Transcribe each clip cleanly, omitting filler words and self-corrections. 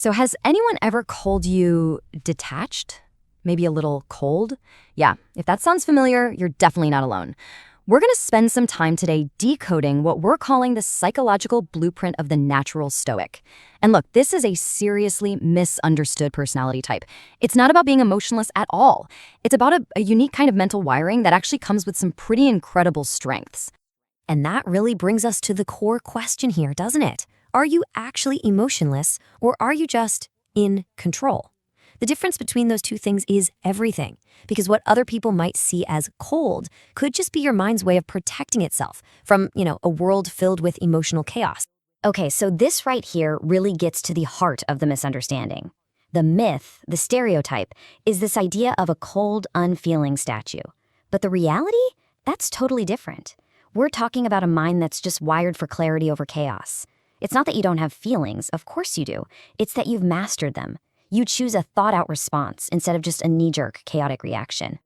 So has anyone ever called you detached? Maybe a little cold? Yeah, if that sounds familiar, you're definitely not alone. We're going to spend some time today decoding what we're calling the psychological blueprint of the natural Stoic. And look, this is a seriously misunderstood personality type. It's not about being emotionless at all. It's about a unique kind of mental wiring that actually comes with some pretty incredible strengths. And that really brings us to the core question here, doesn't it? Are you actually emotionless, or are you just in control? The difference between those two things is everything, because what other people might see as cold could just be your mind's way of protecting itself from, a world filled with emotional chaos. Okay, so this right here really gets to the heart of the misunderstanding. The myth, the stereotype, is this idea of a cold, unfeeling statue. But the reality? That's totally different. We're talking about a mind that's just wired for clarity over chaos. It's not that you don't have feelings, of course you do. It's that you've mastered them. You choose a thought-out response instead of just a knee-jerk, chaotic reaction.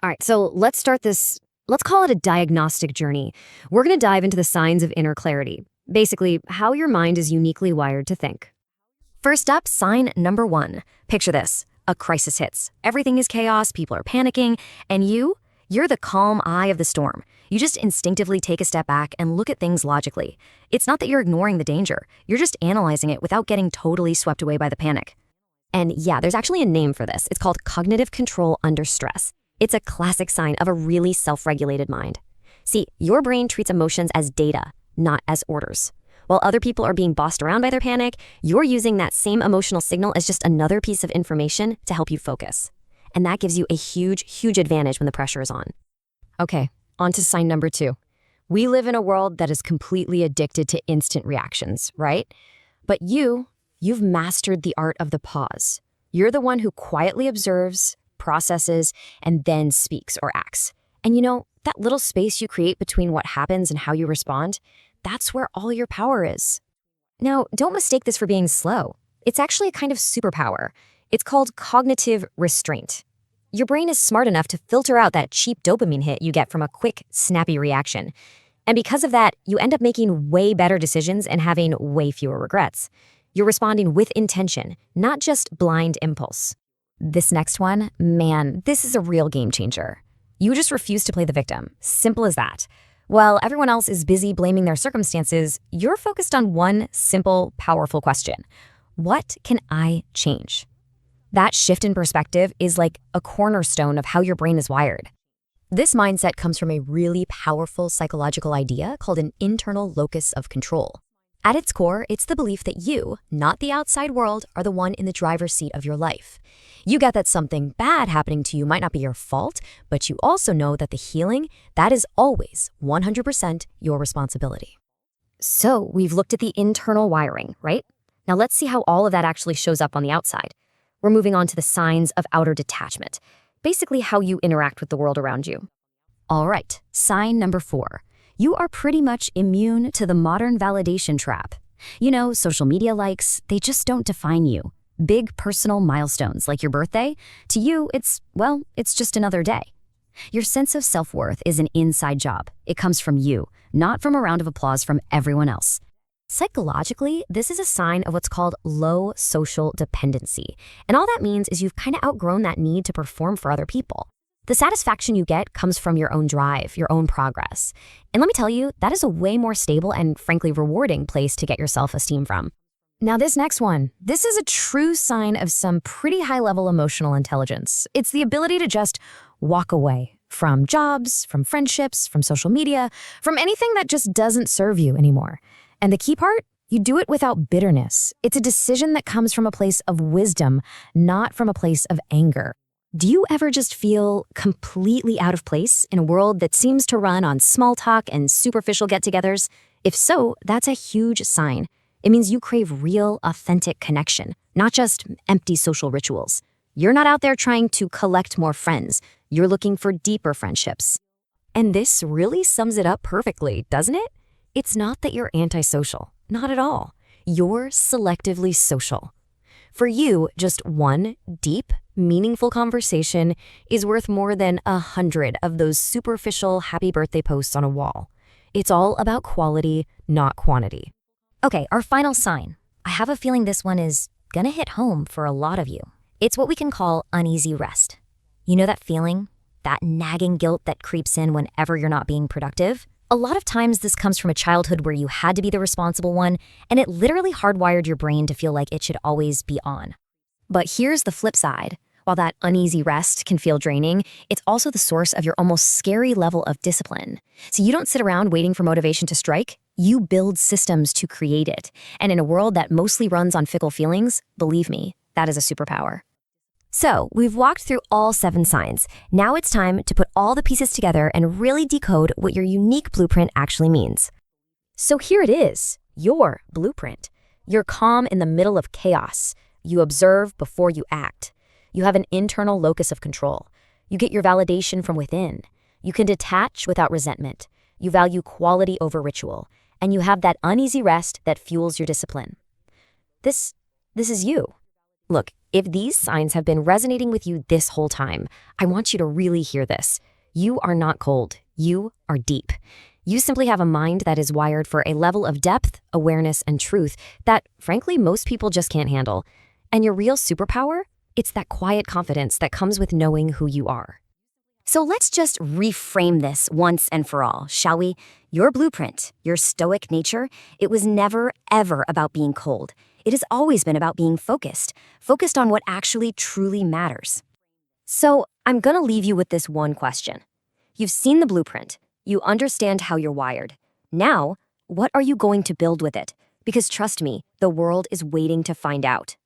All right, so let's call it a diagnostic journey. We're going to dive into the signs of inner clarity. Basically, how your mind is uniquely wired to think. First up, sign number 1. Picture this. A crisis hits. Everything is chaos, people are panicking, and you're the calm eye of the storm. You just instinctively take a step back and look at things logically. It's not that you're ignoring the danger. You're just analyzing it without getting totally swept away by the panic. And yeah, there's actually a name for this. It's called cognitive control under stress. It's a classic sign of a really self-regulated mind. See, your brain treats emotions as data, not as orders. While other people are being bossed around by their panic, you're using that same emotional signal as just another piece of information to help you focus. And that gives you a huge, huge advantage when the pressure is on. Okay, on to sign number 2. We live in a world that is completely addicted to instant reactions, right? But you've mastered the art of the pause. You're the one who quietly observes, processes, and then speaks or acts. And that little space you create between what happens and how you respond, that's where all your power is. Now, don't mistake this for being slow. It's actually a kind of superpower. It's called cognitive restraint. Your brain is smart enough to filter out that cheap dopamine hit you get from a quick, snappy reaction. And because of that, you end up making way better decisions and having way fewer regrets. You're responding with intention, not just blind impulse. This next one, man, this is a real game changer. You just refuse to play the victim. Simple as that. While everyone else is busy blaming their circumstances, you're focused on one simple, powerful question. What can I change? That shift in perspective is like a cornerstone of how your brain is wired. This mindset comes from a really powerful psychological idea called an internal locus of control. At its core, it's the belief that you, not the outside world, are the one in the driver's seat of your life. You get that something bad happening to you might not be your fault, but you also know that the healing, that is always 100% your responsibility. So we've looked at the internal wiring, right? Now let's see how all of that actually shows up on the outside. We're moving on to the signs of outer detachment, basically how you interact with the world around you. All right, sign number 4. You are pretty much immune to the modern validation trap. Social media likes, they just don't define you. Big personal milestones like your birthday, to you, it's just another day. Your sense of self-worth is an inside job. It comes from you, not from a round of applause from everyone else. Psychologically, this is a sign of what's called low social dependency. And all that means is you've kind of outgrown that need to perform for other people. The satisfaction you get comes from your own drive, your own progress. And let me tell you, that is a way more stable and frankly rewarding place to get your self-esteem from. Now this next one, this is a true sign of some pretty high-level emotional intelligence. It's the ability to just walk away from jobs, from friendships, from social media, from anything that just doesn't serve you anymore. And the key part? You do it without bitterness. It's a decision that comes from a place of wisdom, not from a place of anger. Do you ever just feel completely out of place in a world that seems to run on small talk and superficial get-togethers? If so, that's a huge sign. It means you crave real, authentic connection, not just empty social rituals. You're not out there trying to collect more friends. You're looking for deeper friendships. And this really sums it up perfectly, doesn't it? It's not that you're antisocial. Not at all. You're selectively social. For you, just one deep, meaningful conversation is worth more than 100 of those superficial happy birthday posts on a wall. It's all about quality, not quantity. Okay, our final sign. I have a feeling this one is gonna hit home for a lot of you. It's what we can call uneasy rest. You know that feeling? That nagging guilt that creeps in whenever you're not being productive? A lot of times this comes from a childhood where you had to be the responsible one, and it literally hardwired your brain to feel like it should always be on. But here's the flip side. While that uneasy rest can feel draining, it's also the source of your almost scary level of discipline. So you don't sit around waiting for motivation to strike, you build systems to create it. And in a world that mostly runs on fickle feelings, believe me, that is a superpower. So, we've walked through all 7 signs. Now it's time to put all the pieces together and really decode what your unique blueprint actually means. So here it is, your blueprint. You're calm in the middle of chaos. You observe before you act. You have an internal locus of control. You get your validation from within. You can detach without resentment. You value quality over ritual. And you have that uneasy rest that fuels your discipline. This is you. Look, if these signs have been resonating with you this whole time, I want you to really hear this. You are not cold. You are deep. You simply have a mind that is wired for a level of depth, awareness, and truth that, frankly, most people just can't handle. And your real superpower? It's that quiet confidence that comes with knowing who you are. So let's just reframe this once and for all, shall we? Your blueprint, your stoic nature, it was never, ever about being cold. It has always been about being focused on what actually truly matters. So I'm gonna leave you with this one question. You've seen the blueprint. You understand how you're wired. Now, what are you going to build with it? Because trust me, the world is waiting to find out.